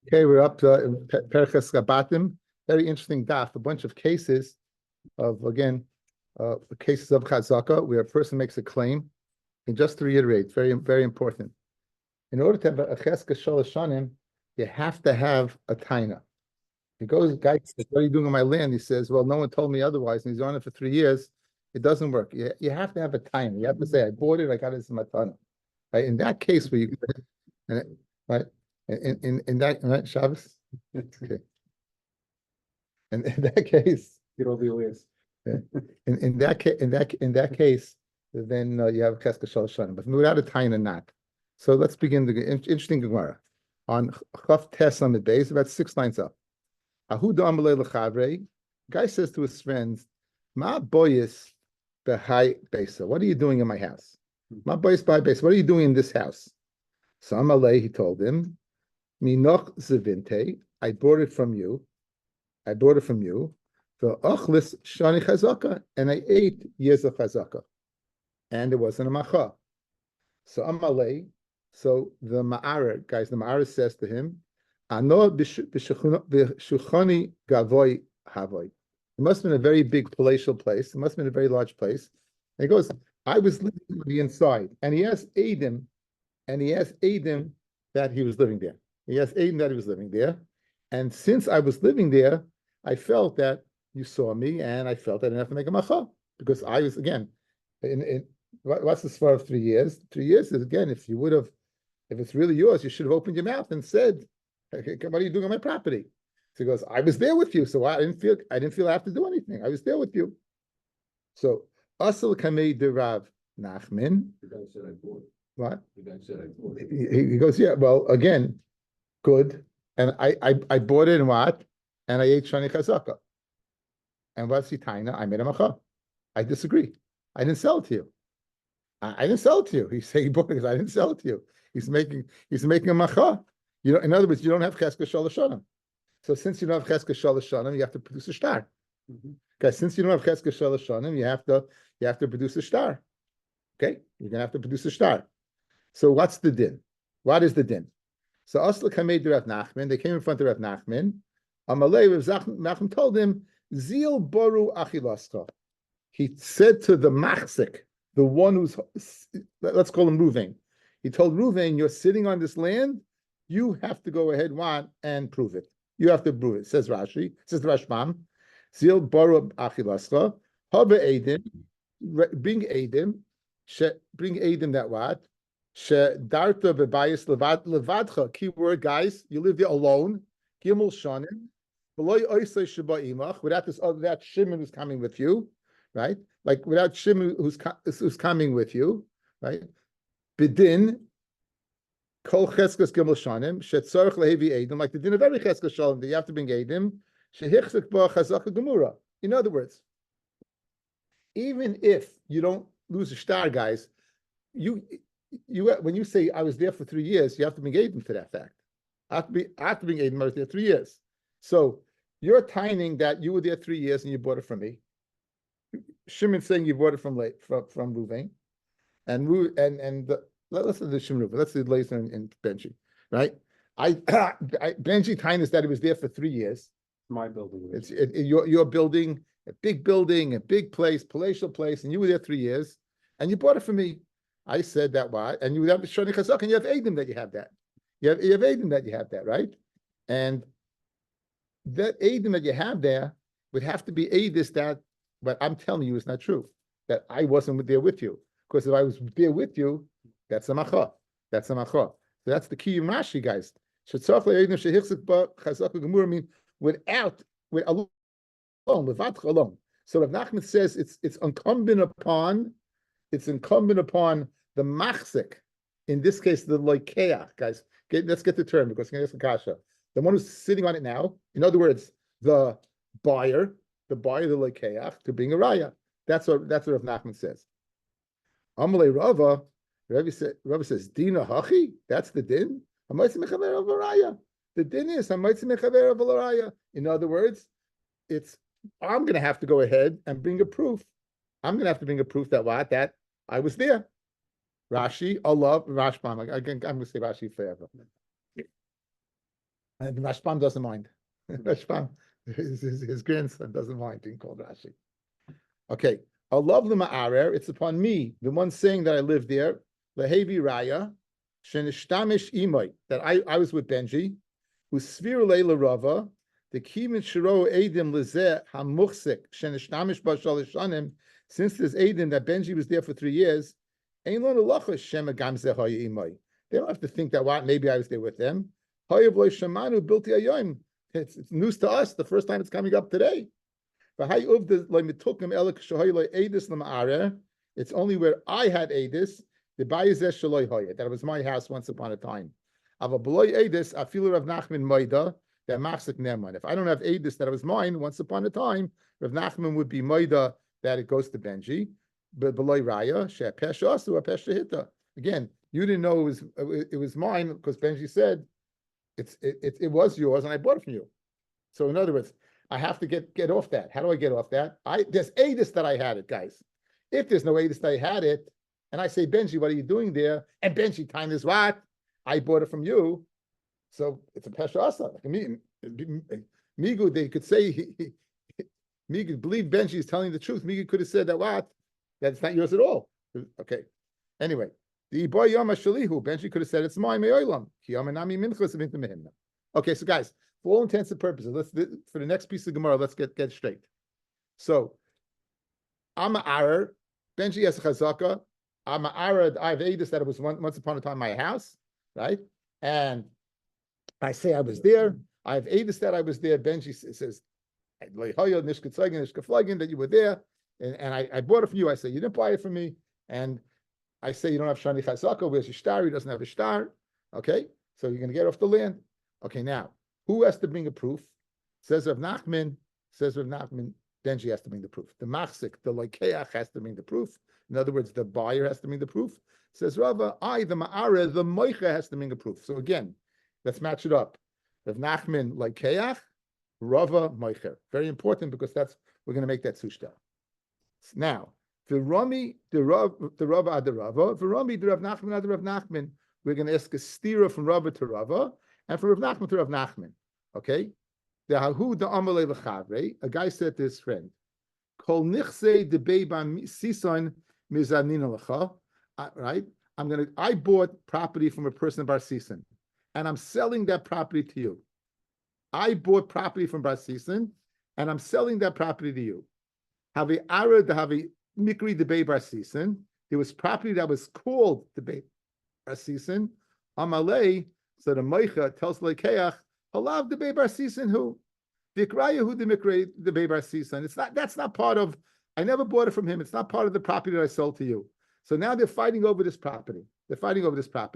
Okay, we're up to Perches Rabatim. Very interesting daf. A bunch of cases of cases of chazaka where a person makes a claim. And just to reiterate, very very important. In order to have a cheska shalosh shanim, you have to have a taina. He goes, guy says, "What are you doing on my land?" He says, "Well, no one told me otherwise." And he's on it for 3 years. It doesn't work. You have to have a taina. You have to say, "I bought it. I got it as my taina." Right? In that case, where you right in that right Shabbos. Okay. And in that case, Get all the ways. in that case, then you have Cheska Shalosh Shanim, but without a taina, not. So let's begin the interesting Gemara on Chaf Tes Lamed Beis, about 6 lines up. Ahu Amalei Lechavre. Guy says to his friends, "Ma boyis behai besa. What are you doing in my house? Ma boyis behai besa. What are you doing in this house?" So Amalei, he told him, "Minoch zevinte. I bought it from you. The achlis shani chazaka, and I ate years of chazaka, and it wasn't a macha." So Amalei, so the Ma'ara says to him, "Ano b'shuchani gavoy havoy." It must have been a very big palatial place. It must have been a very large place. And he goes, "I was living on the inside," and he asked Adam, that he was living there. And since I was living there, I felt that you saw me, and I felt I didn't have to make a macha because I was again. What's the svar of 3 years? 3 years is again. If it's really yours, you should have opened your mouth and said, "Okay, what are you doing on my property?" So he goes, "I was there with you, so I didn't feel I have to do anything. I was there with you." So asal kamei de Rav Nachman. The guy said I bought it. What? The guy said I bought it. He goes, "Yeah, well, again, good. And I bought it and what? And I ate shani chazaka. And what's the taina? I made a macha. I disagree. I didn't sell it to you. I didn't sell it to you." He's saying he bought it because I didn't sell it to you. He's making a macha. In other words, you don't have cheska shalosh shanim. So since you don't have cheska shalosh shanim, you have to produce a star. Okay, since you don't have cheska shalosh shanim, you have to produce a star. Okay, you're gonna have to produce a star. So what's the din? What is the din? So Asla Kamed Rav Nachman, they came in front of Rav Nachman. Amalei Rav Nachman told him, "Zil boru achilascha." He said to the machzik, the one who's, let's call him Ruvain. He told Ruvain, "You're sitting on this land. You have to go ahead and prove it. You have to prove it." Says Rashi. Says the Rashbam. Zil boru achilascha. Habe edim. Bring edim. Bring edim that what? Darta bebayis levadcha. Keyword, guys. You live there alone. Gimel shanim. Without Shimon who's coming with you, right? Like without Shimon who's coming with you, right? Bidin kol cheskas gimel shanim shetzarich lehevi edim. Like the din of every cheskas shalom that you have to bring edim shehichzik ba chazaka gemura. In other words, even if you don't lose a star, guys, you when you say I was there for 3 years, you have to bring edim to that fact. I have to bring edim. I was there 3 years. So you're tining that you were there 3 years and you bought it from me. Shimon's saying you bought it from Ruvain, and let's do the Shimon Ruvain. Let's do later in Benji, right? Benji tinus that it was there for 3 years. My building. It's your building, a big place, palatial place, and you were there 3 years, and you bought it from me. I said that why, and you have Shani Chazak, and you have Edim that you have that. You have Edim that you have that, right? And that Edim that you have there would have to be Edis that, but I'm telling you, it's not true. That I wasn't there with you. Because if I was there with you, that's a macha. So that's the key in Rashi, guys. Alone. So Rav Nachman says it's incumbent upon the machzik, in this case the loikeach, guys. Let's get the term because it's kasha. The one who's sitting on it now, in other words, the buyer, the loikeach, to bring a raya. That's what Rav Nachman says. Amalei Rava, Rabbi says, Dina hachi, that's the din. The din is in other words, I'm going to have to go ahead and bring a proof. I'm going to have to bring a proof that I was there. Rashi, Allah, Rashbam. Again, I'm going to say Rashi forever. And Rashbam doesn't mind. Rashbam, his grandson doesn't mind being called Rashi. Okay. Allah l'ma'arer, it's upon me, the one saying that I live there, lehevi raya, shenishtamish imoy, that I was with Benji, who svir leila rava, the kimin shiro edim lezeh hamuchsik, shenishtamish bashal shanim, since there's edim that Benji was there for 3 years, ein lo nelacha shema gamzeh haya imoy. They don't have to think that, what, maybe I was there with them. Hayav lo shamanu bilti ayoim. It's news to us, the first time it's coming up today. It's only where I had Adis, that was my house once upon a time. If I don't have Adis that it was mine once upon a time, Rav Nachman would be Moida that it goes to Benji. But again, you didn't know it was mine because Benji said it was yours and I bought it from you. So in other words, I have to get off that. How do I get off that? There's Adis that I had it, guys. If there's no Adis that I had it, and I say, Benji, what are you doing there? And Benji, time is what? I bought it from you. So it's a Pesha Asa. Migu, they could say, Migu, believe Benji is telling the truth. Migu could have said that what? That's not yours at all. Okay. Anyway, the boy Yama Shalihu, Benji could have said, it's mine, Me'olam. Okay, so guys, for all intents and purposes, for the next piece of Gemara, let's get straight. So, I'm a Arar, Benji has a Chazaka, I'm a Arar, I have Adis that it was once upon a time my house, right? And I say I was there, I have Adis that I was there, Benji says, that you were there, and I bought it from you. I say, you didn't buy it from me, and I say, you don't have Shani Chazaka, where's your star? He doesn't have a star, okay? So you're going to get off the land. Okay, now, who has to bring a proof? Says Rav Nachman, Benji has to bring the proof. The machzik, the loikeach has to bring the proof. In other words, the buyer has to bring the proof. Says Rava, the ma'ara, the moicha has to bring the proof. So again, let's match it up. Rav Nachman, loikeach, Rava, moicher. Very important because we're going to make that sushta. Now, the Rami, the Rava ad the Rava, the Rami, the Rav Nachman ad the Rav Nachman, we're going to ask a stira from Rava to Rava, and from Rav Nachman to Rav Nachman. Okay? The Hahu the Amalei L'Chavre, a guy said to his friend, Kol nichse de beiba sison mizanina l'cha. Right? I bought property from a person in Bar Sisan, and I'm selling that property to you. I bought property from Bar Sisan, and I'm selling that property to you. Havi ara de havi mikri de bei Bar Sisan. There was property that was called the bei Bar Sisan. Amalei. So the Moicha tells Leikeach, Halav the Bebar Sisan who? Vikraya who the Mikray the Bebar Sisan. That's not part of, I never bought it from him. It's not part of the property that I sold to you. So now they're fighting over this property.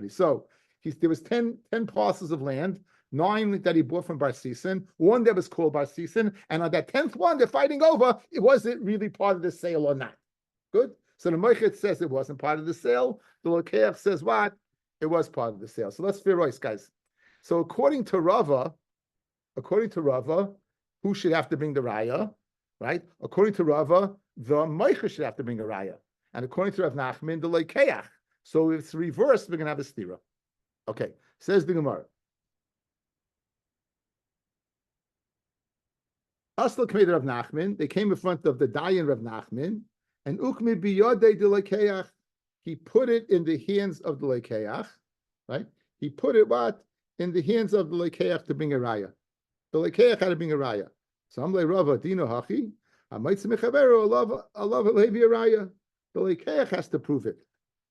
So there was 10 parcels of land, 9 that he bought from Bar Sisan, 1 that was called Bar Sisan, and on that 10th one, they're fighting over, was it really part of the sale or not? Good? So the Moicha says it wasn't part of the sale. The Leikeach says what? It was part of the sale. So let's ferois, guys. So according to Rava, who should have to bring the raya, right? According to Rava, the Moicha should have to bring a raya. And according to Rav Nachman, the Leikeach. So if it's reversed, we're going to have a stira. Okay, says the Gemara. Asla Kmei Rav Nachman, they came in front of the Dayan Rav Nachman, and Ukmi biyodei de Leikeach. He put it in the hands of the Leikeach, right? He put it what? In the hands of the Leikeach to bring a raya. The Leikeach had to bring a raya. So I'm like, Rava, Dino Hachi, I might say Mechaveru, Allah Levi a raya. The Leikeach has to prove it.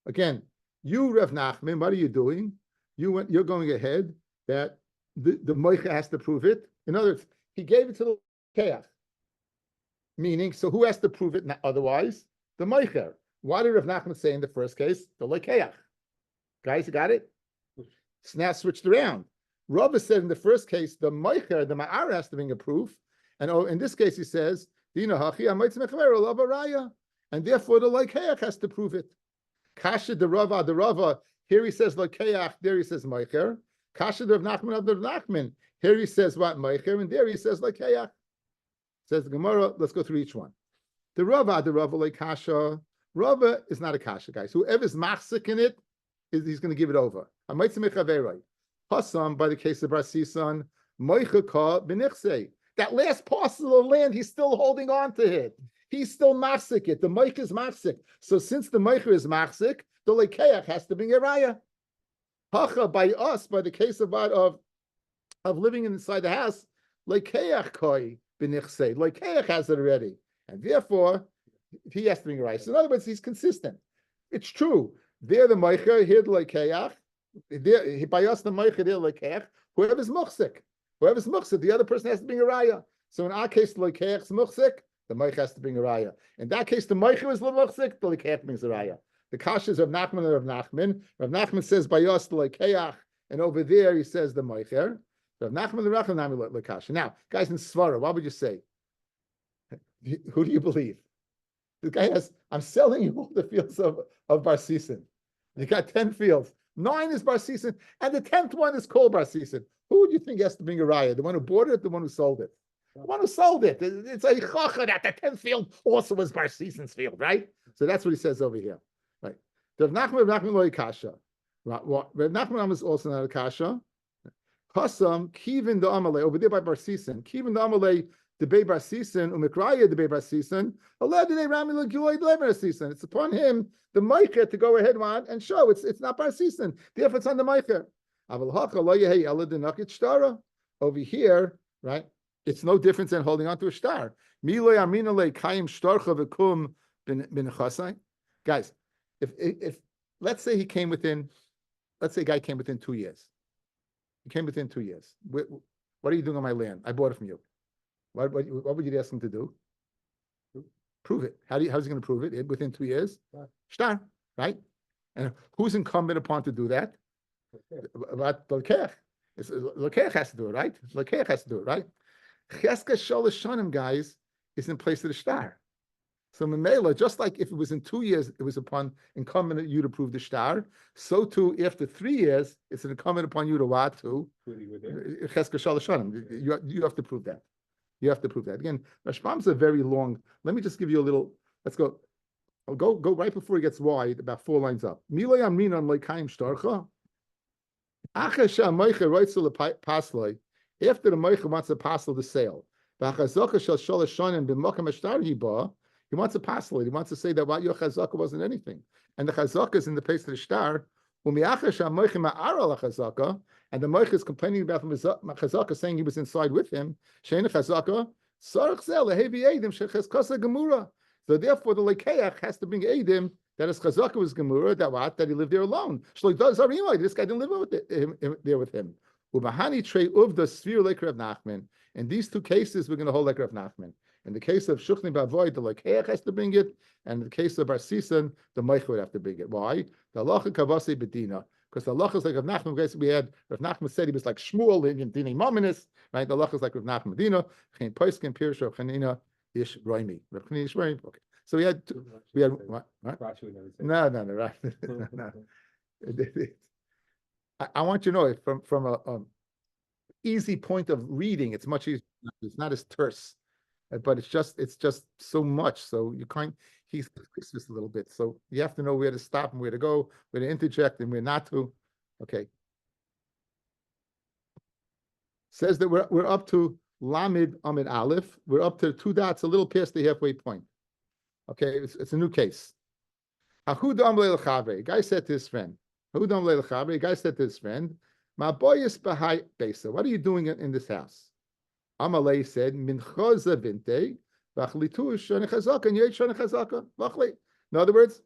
Again, you, Rav Nachman, what are you doing? You're going ahead that the Moicha has to prove it. In other words, he gave it to the Leikeach. Meaning, so who has to prove it otherwise? The Moicha. Why did Rav Nachman say in the first case, the Leikeach? Guys, you got it? It's now switched around. Rabbi said in the first case, the Moicher, the Ma'ar has to bring a proof. And in this case, he says, and therefore the Leikeach has to prove it. Kasha the Rava, here he says Leikeach, there he says Moicher. Kasha the Rav Nachman, here he says what Moicher, and there he says Leikeach. Says the Gemara, let's go through each one. The Rava Leikasha, Rabbi is not a kasha, guys. Whoever's machzik in it, he's going to give it over. Hassam, by the case of Barsisan, that last parcel of land, he's still holding on to it. He's still machzik it. The moich is machzik. So since the moich is machzik, the lekeach has to bring a raya. Hacha, by us, by the case of living inside the house, lekeach koi b'nichsei. Lekeach has it already, and therefore he has to bring a raya. So in other words, he's consistent. It's true. They're the moicher, here the lekeach. By us the moicher, they're lekeach. Whoever's muchzik, the other person has to bring a raya. So in our case, the lekeach's muchzik, the moich has to bring a raya. In that case, the moicher is muchzik, the lekeach brings a raya. The kasha is Rav Nachman and Rav Nachman. Rav Nachman says by us the lekeach, and over there he says the moicher. Rav Nachman and Rav Nachman the kasha. Now, guys in Svara, what would you say? Who do you believe? The guy has, I'm selling you all the fields of Barsisan. You got 10 fields. 9 is Barsisan, and the 10th one is called Barsisan. Who would you think has to bring a raya? The one who bought it or the one who sold it? The one who sold it. It's a chacha that the 10th field also was Barsisan's field, right? So that's what he says over here. Right. Rav Nachman lo kasha. Rav Nachman is also not a kasha. Hasam, Kivin the Amalei, over there by Barsisan. Kivin the Amalei, the Bei Barsisan, Umikraya the Bei Barsisan, it's upon him, the Meicher, to go ahead and show it's not Barsisan. Therefore, it's on the Meicher. Over here, right, it's no difference than holding on to a star. Guys, if let's say a guy came within 2 years. He came within 2 years. What are you doing on my land? I bought it from you. What would you ask him to do? Prove it. How's he going to prove it? Within 2 years? Shtar, right? And who's incumbent upon to do that? But Lekech. Lekech has to do it, right? Lekech has to do it, right? Cheska Sholosh Shanim, guys, is in place of the shtar. So Memela, just like if it was in 2 years, it was upon incumbent on you to prove the shtar, so too after 3 years, it's incumbent upon you to what to? Cheska Sholosh Shanim. You have to prove that. You have to prove that. Again, Rashbam's a very long. Let me just give you a little. Let's go. I'll go right before he gets wide, about 4 lines up. Milay Amrin on Leikaim Shtarcha. After the Moicha wants to passel the sale. He wants to passel it. He wants to say that what your chazaka wasn't anything. And the chazaka is in the place of the shtar. And the Moich is complaining about the chazaka, saying he was inside with him. So therefore, the lekeach has to bring edim that his chazaka was gemura, that he lived there alone. This guy didn't live there with him. In these 2 cases, we're going to hold like Rav Nachman. In the case of Shuchni Bavoy, the lekeach has to bring it, and in the case of Barsisan, the Moich would have to bring it. Why? The halacha kavasi bedina. Because the halacha is like Rav Nachman. We had Rav Nachman said he was like Shmuel in Dinei Mominus, right? The halacha is like Rav Nachman Medina. Chen Poiskin Pirush Rav Chanina Ish Roimi. Rav Chanina Ish Roimi. Okay. So we had what? No. I want you to know from a easy point of reading, it's much easier. It's not as terse, but it's just so much. So he's just a little bit. So you have to know where to stop and where to go, where to interject and where not to. Okay. Says that we're up to Lamed Amid Aleph. We're up to 2 dots, a little past the halfway point. Okay, it's a new case. A guy said to his friend, a guy said to his friend, what are you doing in this house? Amalei said, Minchoza vinte, in other words,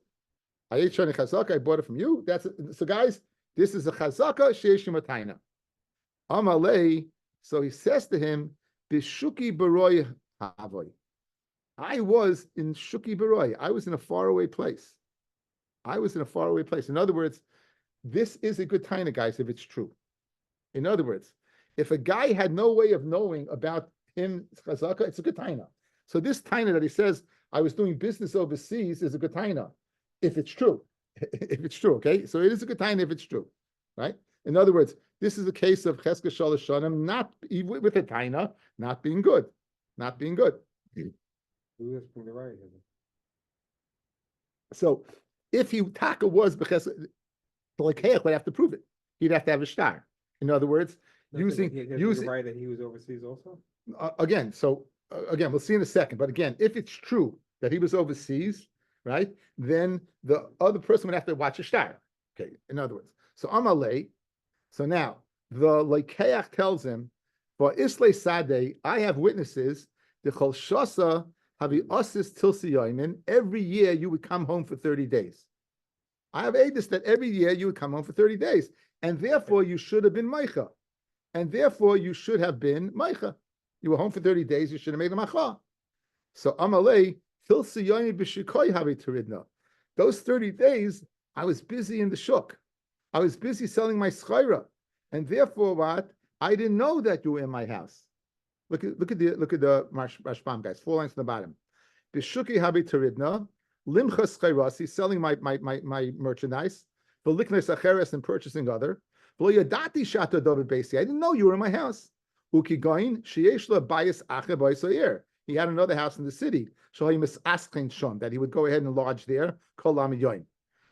I ate shani chazaka, I bought it from you. So guys, this is a chazaka sheishim atayna. Amalei, so he says to him, Bishuki baroy havoy. I was in Shuki baroy. I was in a faraway place. In other words, this is a good taina, guys, if it's true. In other words, if a guy had no way of knowing about him chazaka, it's a good taina. So this taina that he says, I was doing business overseas, is a good taina, if it's true. If it's true, okay? So it is a good taina if it's true, right? In other words, this is a case of cheska shalosh shanim, not with a taina, not being good. So if he taka was because the Lekeach would have to prove it. He'd have to have a star. In other words, using right that he was overseas also. Again. So again, we'll see in a second. But again, if it's true that he was overseas, right, then the other person would have to watch a star. Okay. In other words, so Amalei. So now the Lekeach tells him, for Islay Sadeh, I have witnesses. The Chol Shasa Havi Osis Tilsi Yoimin. Every year you would come home for 30 days. I have edus that every year you would come home for 30 days. And therefore you should have been Meicha. And therefore you should have been Meicha. You were home for 30 days, you should have made a Macha. So Amalei, Tilsi Yoimin B'Shikoi Havi Teridna. Those 30 days, I was busy in the shuk. I was busy selling my schayra. And therefore what? I didn't know that you were in my house. Look at the Rashbam, guys. 4 lines from the bottom. Bishuki habi teridna, limchas chayrasi, selling my merchandise, veliknes acheres, and purchasing other. Yadati shata david basi. I didn't know you were in my house. Ukigoin sheyeshla bayis ache bayis. He had another house in the city. Shahimis askin shon, that he would go ahead and lodge there. Kol amiyoin.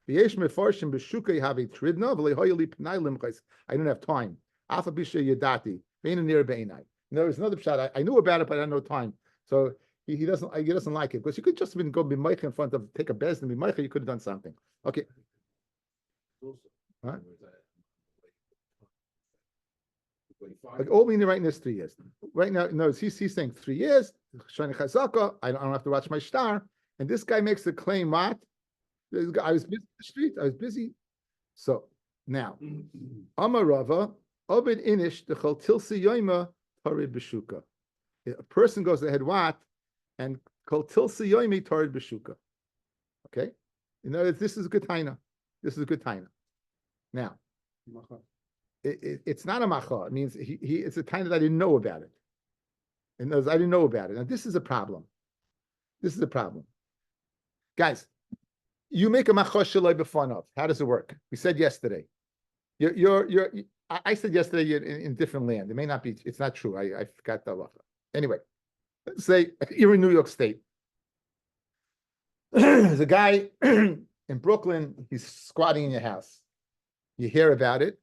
V'yesh mefarshim bishuki habi teridna v'lehoyeli pnai limchas. I don't have time. Alpha bisha yadati. Vein near beinai. No, there's another shot. I knew about it, but I had no time. So he doesn't like it because you could just have been go be Meicha in front of take a bez and be Meicha. You could have done something. Okay. Huh? Like all we need right now is 3 years. Right now, no, he's saying 3 years. Shani Chazaka. I don't have to watch my star. And this guy makes the claim. What? I was busy in the street. I was busy. So now, Amarava Obed Inish the Tilsi Yoima Tarid Beshuka. A person goes ahead what and called Tilsi Yoimi Tarid Beshuka. Okay, you know this is a good taina. This is a good taina. Now, it's not a macha. It means it's a taina that I didn't know about it. And I didn't know about it. Now this is a problem. This is a problem, guys. You make a macha shaloi b'fanav. How does it work? We said yesterday. I said yesterday you're in different land. It may not be. It's not true. I forgot the halacha. Anyway, let's say you're in New York State. There's a guy in Brooklyn. He's squatting in your house. You hear about it,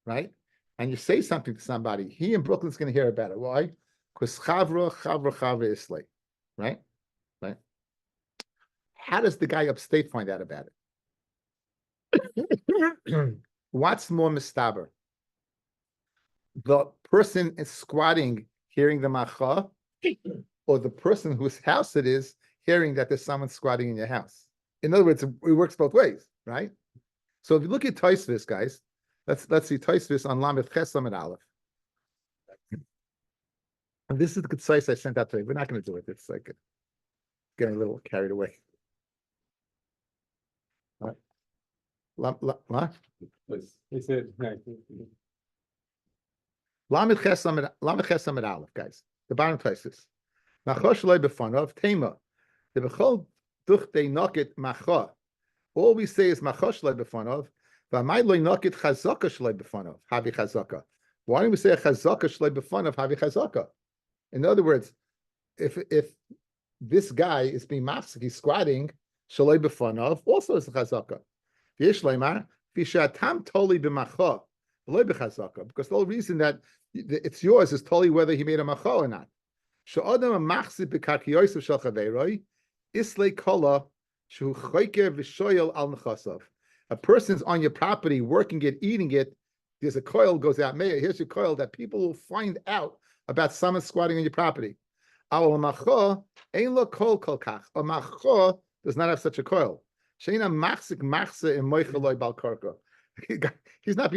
right? And you say something to somebody. He in Brooklyn's going to hear about it. Why? Because chavra islay, right? Right. How does the guy upstate find out about it? What's more mistaber? The person is squatting, hearing the macha, or the person whose house it is, hearing that there's someone squatting in your house. In other words, it works both ways, right? So if you look at Taisvis, guys, let's see Taisvis on Lamed Ches Lamed Aleph. And this is the concise I sent out today. We're not going to do it. It's like getting a little carried away. What? He said, Lamed Ches Lamed Aleph, guys. The bottom Taisvis. Machosh loy b'fanav tema. The bechol duchte noket macha. All we say is machosh loy b'fanav. V'amay loy noket chazaka shloy b'fanav. Havi chazaka. Why don't we say a chazaka shloy b'fanav? Havi chazaka. In other words, if this guy is being mafsik, he's squatting shloy b'fanav, also is a chazaka. V'yesh leimar v'shatam toli b'macha loy b'chazaka, because the whole reason that it's yours is totally whether he made a macha or not. A person's on your property, working it, eating it. There's a coil goes out. Mayor, here's your coil that people will find out about someone squatting on your property. A macha does not have such a coil. He's not being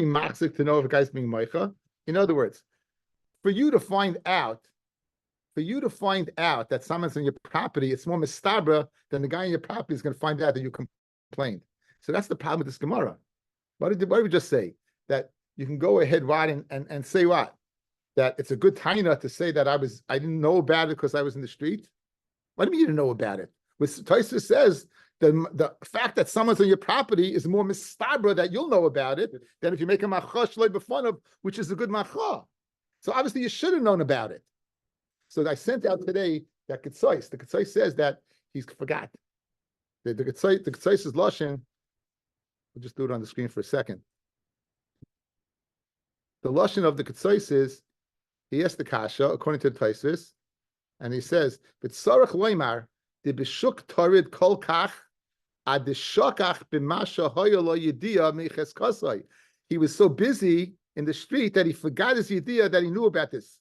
machzik to know if a guy's being moicha. In other words, for you to find out that someone's on your property, it's more mistabra than the guy on your property is going to find out that you complained. So that's the problem with this Gemara. What did we just say? That you can go ahead, and say what? That it's a good taina to say that I didn't know about it because I was in the street. What do you mean you didn't know about it? Taisa says the fact that someone's on your property is more mistabra that you'll know about it than if you make a macha shloi b'fanav, which is a good macha. So obviously you should have known about it. So I sent out today that Ketzos. The Ketzos says that he's forgot. The Ketzais is Lashon. We'll just do it on the screen for a second. The Lashon of the Ketzais is, he asked the Kasha, according to the Taisus, and he says, B'tzarech loymar, the b'shuk tarid kol kach, ad shokach b'masha hoyo lo yediyah miches kasai. He was so busy in the street that he forgot his idea that he knew about this.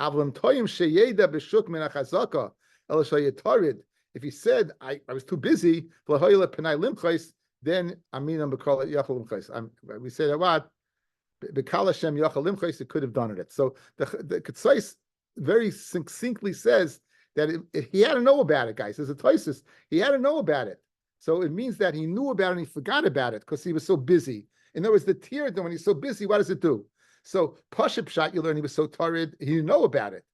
Avlam toyim sheyeda b'shuk min achazaka, el shayetarid. If he said, I was too busy, then Aminam B'Kol Yachal Limchais. We say that what? B'Kal Hashem Yachal Limchais, it could have done it. So the Ketzais very succinctly says that he had to know about it, guys. As a Taisus, he had to know about it. So it means that he knew about it and he forgot about it because he was so busy. In other words, the tear, when he's so busy, what does it do? So Pashup Pshat, you learn he was so tired, he didn't know about it.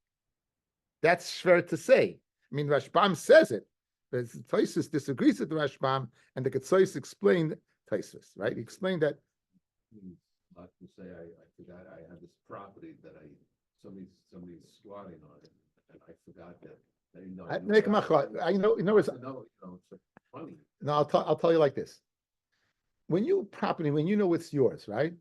That's fair to say. I mean, Rashbam says it, but Taisus disagrees with the Rashbam, and the Ketzais explained Taisus, right? He explained that. Not to say I forgot I had this property that somebody's squatting on it, and I forgot that. I know. It's funny. No, I'll tell you like this. When you know it's yours, right?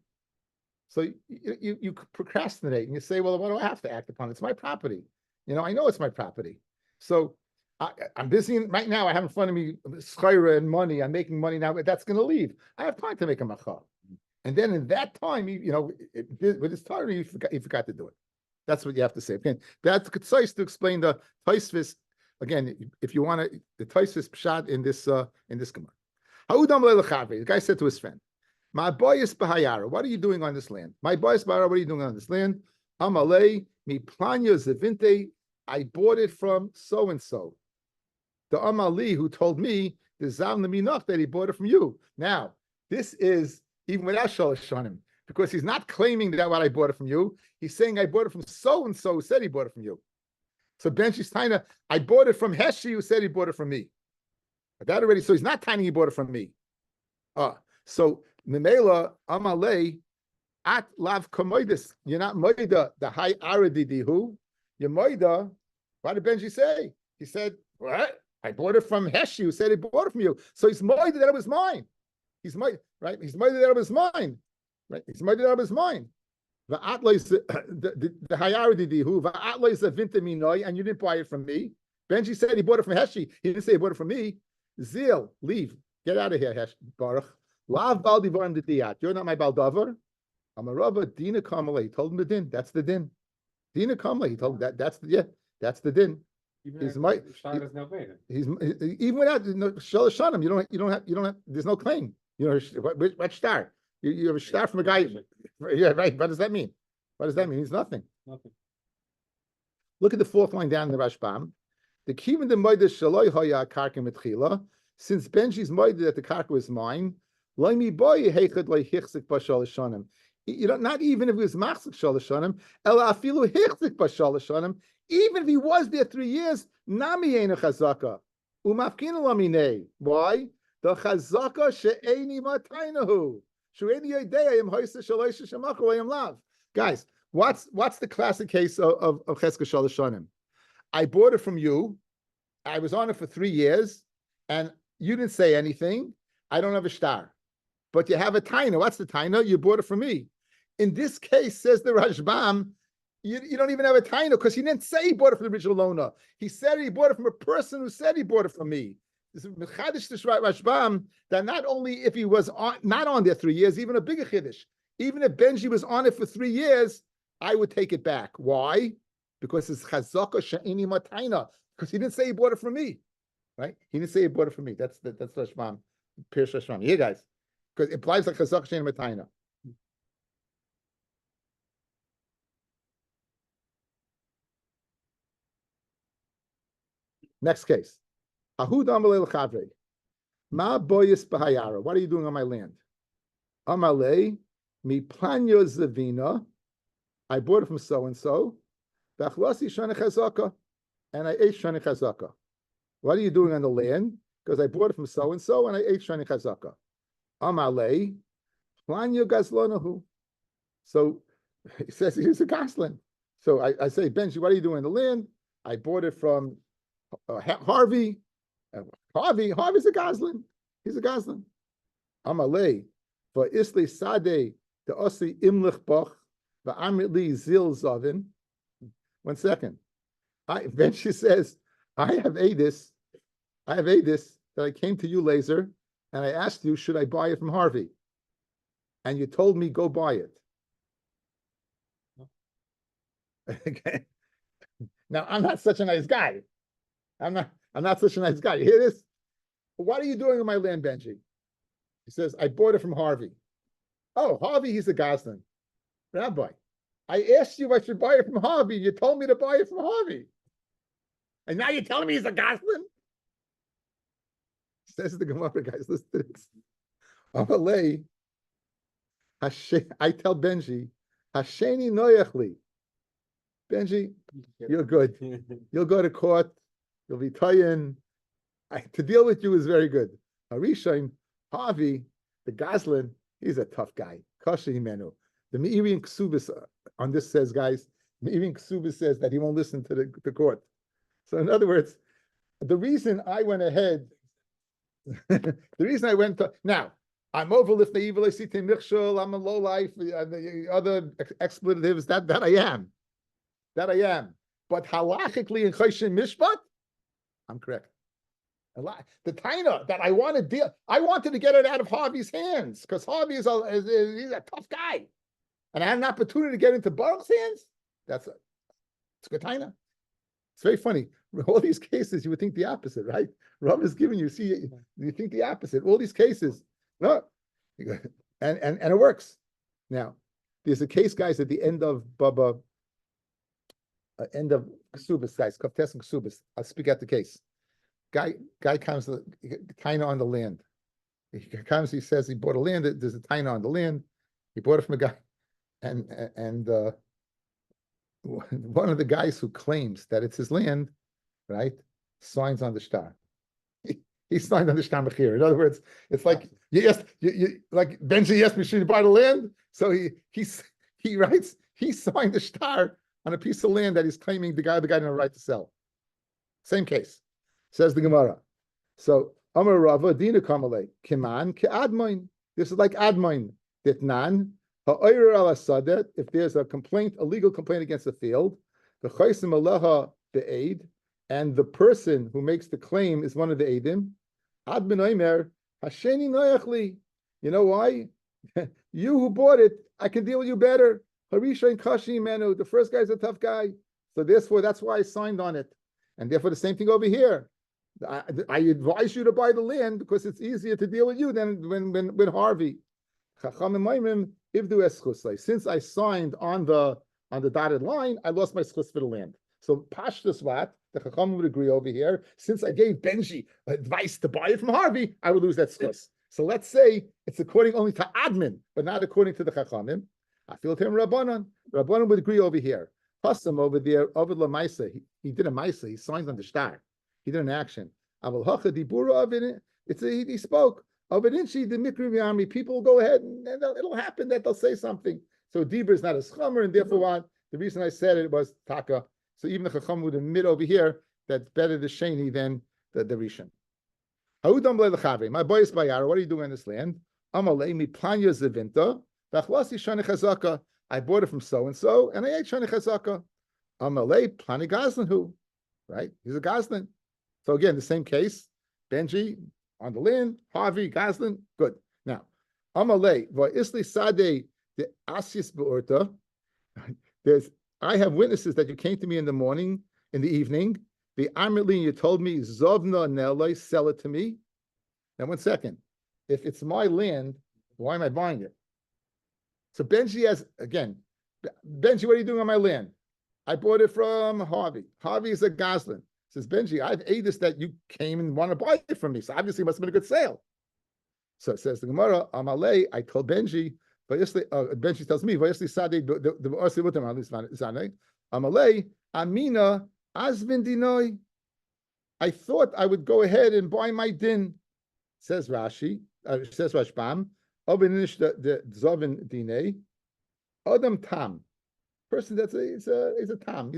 So you procrastinate and you say, well, what do I have to act upon? It's my property. I know it's my property. So I'm busy right now. I have in front of me schayra and money. I'm making money now, but that's going to leave. I have time to make a macha. And then in that time, with his time, you forgot to do it. That's what you have to say. Again, that's Ketzais to explain the Taisvis. Again, if you want to, the Taisvis pshat in this Gemara. The guy said to his friend, "My boy is bahayara. What are you doing on this land? My boy is bahayara. What are you doing on this land? Amalei mi planya zevinte. I bought it from so and so. The Amali who told me the Zal Minach that he bought it from you. Now, this is even without Shalosh Shanim, because he's not claiming that what I bought it from you. He's saying I bought it from so and so who said he bought it from you. So Benji's Taina, I bought it from Heshi who said he bought it from me. But that already, so he's not Taina he bought it from me. So Memela Amalei at Lav Kamoidis. You're not Moida, the high Aradidihu. You're Moida. What did Benji say? He said, what? I bought it from Heshi who said he bought it from you. So he's Moida that it was mine. He's Moida, right? He's Moida that it was mine. Right? He's Moida that it was mine. The Hayaridihu, Va'atla is a vintaminoi, and you didn't buy it from me. Benji said he bought it from Heshi. He didn't say he bought it from me. Zil, leave. Get out of here, Hesh Baruch. Lav Baldivarim Diyat. You're not my Baldavar. Amarava Dina Kamala. He told him the din. That's the din. Dina Kamala. He told him that's the din. He's my. He's even without Shalosh Shanim. You don't have. There's no claim. What star? You have a star from a guy. Yeah, right. What does that mean? What does that mean? It means nothing. Nothing. Look at the fourth line down in the Rashbam. The kivin the moida shaloi haya karka mitchila. Since Benji's moida that the karka was mine, loimi boy heichad loy hichzik b'shalosh shanim. Not even if it was machzik shalosh shanim, ela afilu hichzik b'shalosh shanim. Even if he was there 3 years, nami ena chazaka umafkina laminei. Why? The chazaka she'eni matainahu. Guys, what's the classic case of Cheska Shalosh Shanim? I bought it from you. I was on it for 3 years, and you didn't say anything. I don't have a star, but you have a taina. What's the taina? You bought it from me. In this case, says the Rashbam, you don't even have a taina because he didn't say he bought it from the original owner. He said he bought it from a person who said he bought it from me. This is Mechadish Rashbam that not only if he was not on there 3 years, even a bigger chiddush. Even if Benji was on it for 3 years, I would take it back. Why? Because it's chazaka she'ini mataina. Because he didn't say he bought it from me, right? He didn't say he bought it from me. That's Rashbam, Pirush Rashbam. Here, guys, because it implies like chazaka she'ini mataina. Next case. Ahud Amalei L'Chavre. Ma boyis b'hayara. What are you doing on my land? Amalei mi planyo zavina. I bought it from so and so. B'achlasi shana chazaka, and I ate shana chazaka. What are you doing on the land? Because I bought it from so and so, and I ate shana chazaka. Amalei planyo gazlonahu. So he says he's a goslin. So I say, Benji, what are you doing on the land? I bought it from Harvey. Harvey's a Goslin. He's a Goslin. Amalei, for Isli Sade, the Osi Imlich Bach, the Amritli Zil Zavin. 1 second. Then she says, I have Adis that I came to you, Laser, and I asked you, should I buy it from Harvey? And you told me, go buy it. Okay. Now, I'm not such a nice guy. I'm not such a nice guy. You hear this? What are you doing with my land, Benji? He says, I bought it from Harvey. Oh, Harvey, he's a Goslin. Rabbi, I asked you if I should buy it from Harvey. You told me to buy it from Harvey. And now you're telling me he's a Goslin? Says the Gemara, guys, listen to this. Amalei, I tell Benji, Hasheni noyachli. Benji, you're good. You'll go to court. You'll be tayin. To deal with you is very good. Harishaim, Harvey, the Goslin, he's a tough guy. Kasha himenu. The Meiri Ksubis on this says, guys, Meiri Ksubis says that he won't listen to the court. So in other words, the reason I went ahead, now, I'm overlift the evil, I see Michshul, I'm a low life, the other expletives, that I am. That I am. But halachically in Choshen Mishpat, I'm correct. The taina that I wanted to get it out of Harvey's hands because Harvey he's a tough guy, and I had an opportunity to get into Baruch's hands. It's a good taina. It's very funny. All these cases, you would think the opposite, right? Rav is giving you. See, you think the opposite. All these cases, no, and it works. Now, there's a case, guys, at the end of Baba, end of Ksubis, guys, Kaftes and Ksubis. I'll speak out the case. Guy comes to taina on the land. He comes, he says he bought a land, there's a taina on the land. He bought it from a guy. And one of the guys who claims that it's his land, right, signs on the shtar. He signed on the shtar mechir. In other words, it's like like Benji asked me, should you buy the land? So he writes, he signed the shtar on a piece of land that he's claiming the guy didn't have a right to sell. Same case. Says the Gemara. So Amar Rava Dina Kamale Kiman Ke'admoin. This is like Admoin. Ditnan Ha'oyer al Asadet. If there's a complaint, a legal complaint against the field, the Chaysim Aleha Be'ed, and the person who makes the claim is one of the Eidim. Admin Omer Hasheni Noyachli. You know why? You who bought it, I can deal with you better. Harisha and Kashi Menu. The first guy's a tough guy, so therefore that's why I signed on it, and therefore the same thing over here. I advise you to buy the land because it's easier to deal with you than with Harvey. Since I signed on the dotted line, I lost my schus for the land. So Pashtus what the Chacham would agree over here. Since I gave Benji advice to buy it from Harvey, I would lose that schus. So let's say it's according only to Admin, but not according to the Chachamim. I feel to him Rabbanan. Rabbanan would agree over here. Pasam over there, over La Maisa, he did a Maisa, he signed on the shtar. He did an action. He spoke. The Mikri army, people will go ahead and it'll happen that they'll say something. So Dibur is not a schomer, and therefore what? The reason I said it was Taka. So even the Chacham would admit over here that's better the Sheni than the Rishon. My boy is Bayara, what are you doing in this land? I bought it from so and so, and I ate Shani Chazaka. Amalei Plani Goslin who? Right? He's a Goslin. So again, the same case, Benji on the land, Harvey, Goslin, good. Now, Amalei, Isli Sade, the Asis Beorta, I have witnesses that you came to me in the morning, in the evening, the Amirlin, you told me, Zovna Nelay, sell it to me. Now, 1 second. If it's my land, why am I buying it? So Benji has, again, Benji, what are you doing on my land? I bought it from Harvey. Harvey is a Goslin. Says Benji, I've Adis that you came and want to buy it from me. So obviously it must have been a good sale. So it says the Gemara, Amalei, I told Benji, Benji tells me, Amalei, Amina, Asvin Dinoi. I thought I would go ahead and buy my din. Says Rashi, says Rashbam, Obinish the Zovin Dinei, Adam Tam. Person that's he's a Tam.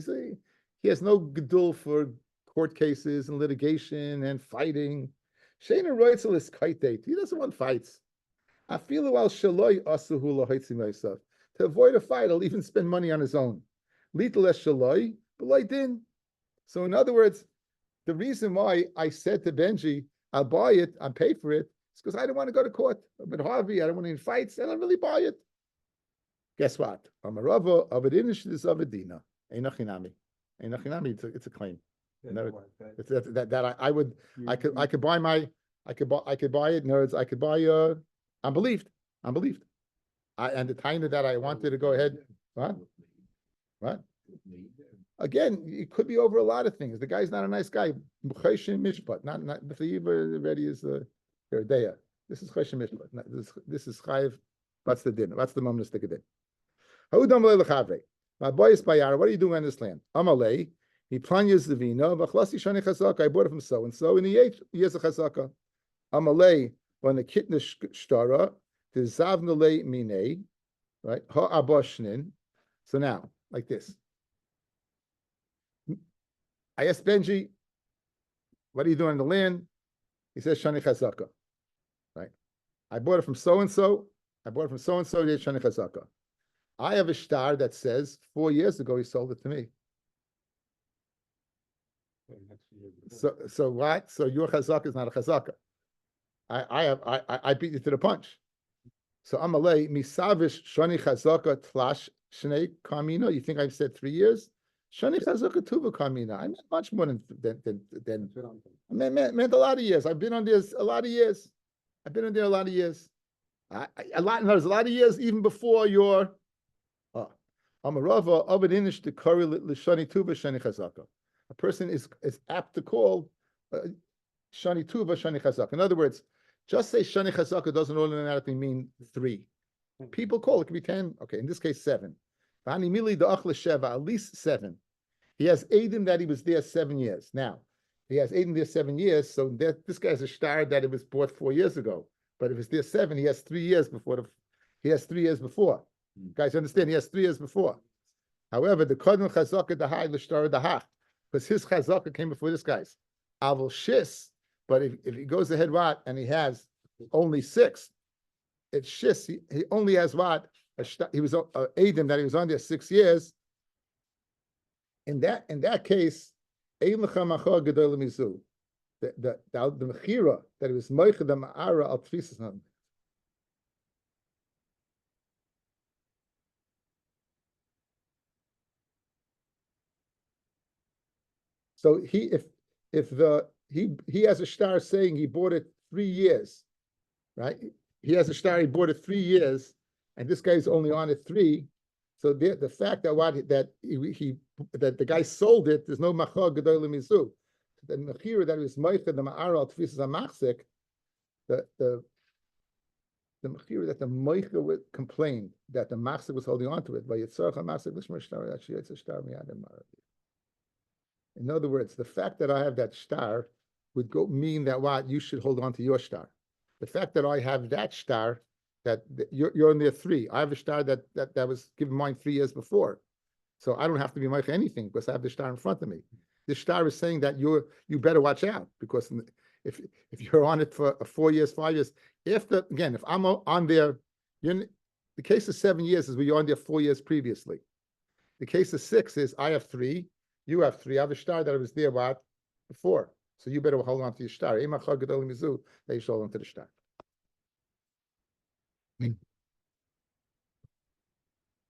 He has no gedul for court cases and litigation and fighting. Shana Reutzel is kaitet. He doesn't want fights. I feel while shaloi asuhu lahaitzim myself. To avoid a fight, I'll even spend money on his own. Little as shaloi, but din. So in other words, the reason why I said to Benji, I'll buy it, I'll pay for it, is because I don't want to go to court. But Harvey, I don't want any fights, and I'll really buy it. Guess what? Amarava avadinish is avadina. Einachinami. Einachinami, it's a claim. No, it's that I would I could buy my I could buy it, nerds. I could buy I'm believed. And the time that I wanted to go ahead. What? Again, it could be over a lot of things. The guy's not a nice guy. Choshen mishpat, not the already is Deya. This is Choshen mishpat. This is chayiv. What's the din? What's the moment to stick it in? My boy is Bayar. What are you doing on this land? Amalei. He plunges the vino. V'chlasi shani chazaka. I bought it from so and so, and he ate. He has a chazaka. Amalei when the kitna shtara the zavnalei minei, right? Ha aboshnin. So now, like this. I asked Benji, what are you doing on the land? He says, Shani Chazaka. Right? I bought it from so-and-so. He did Shani Chazaka. I have a star that says 4 years ago he sold it to me. So what? So your Chazaka is not a Chazaka. I beat you to the punch. So Amalei, Misavish Shani Chazaka Tlash Shnei Kamino. You think I've said 3 years? Shani Chazaka Tuva Kamina. I meant much more than I meant a lot of years. I've been on this a lot of years. There's a lot of years even before your Amarava Abadinish to Kari Lishani Tuva Shani Chazaka. A person is apt to call Shani Tuva Shani Chazaka. In other words, just say Shani Chazaka doesn't automatically mean 3. People call it could be 10. Okay, in this case 7. At least 7. He has Adim that he was there 7 years. Now, he has Adim there 7 years, so this guy's a star that it was bought 4 years ago. But if it's there 7, he has 3 years before. Guys, understand? He has 3 years before. However, the Kodm Chazaka the High L'Shtar the Hach, because his Chazaka came before this guy's. Aval Shis, but if he goes ahead what and he has only 6, it's Shis. He only has what? He was Adim that he was on there 6 years. In that case, the mechira that it was moicha the ma'ara al tfisas. So he has a star saying he bought it 3 years, right? He has a star he bought it 3 years, and this guy's only on it 3. So the fact that the guy sold it, there's no machal gedol lemizu. The mechira that was moicha the ma'ara al tfisas amachzik, the mechira that the moicha complained that the machzik was holding on to it. In other words, the fact that I have that star would mean that what you should hold on to your star. The fact that I have that star that you're in there 3. I have a star that was given mine 3 years before. So I don't have to be moicha anything because I have the star in front of me. This star is saying that you better watch out because if you're on it for 4 years, 5 years, if I'm on there, the case of 7 years is where you're on there 4 years previously. The case of 6 is I have 3, you have 3. I have a star that was there before. So you better hold on to your star. That you should hold on to the star.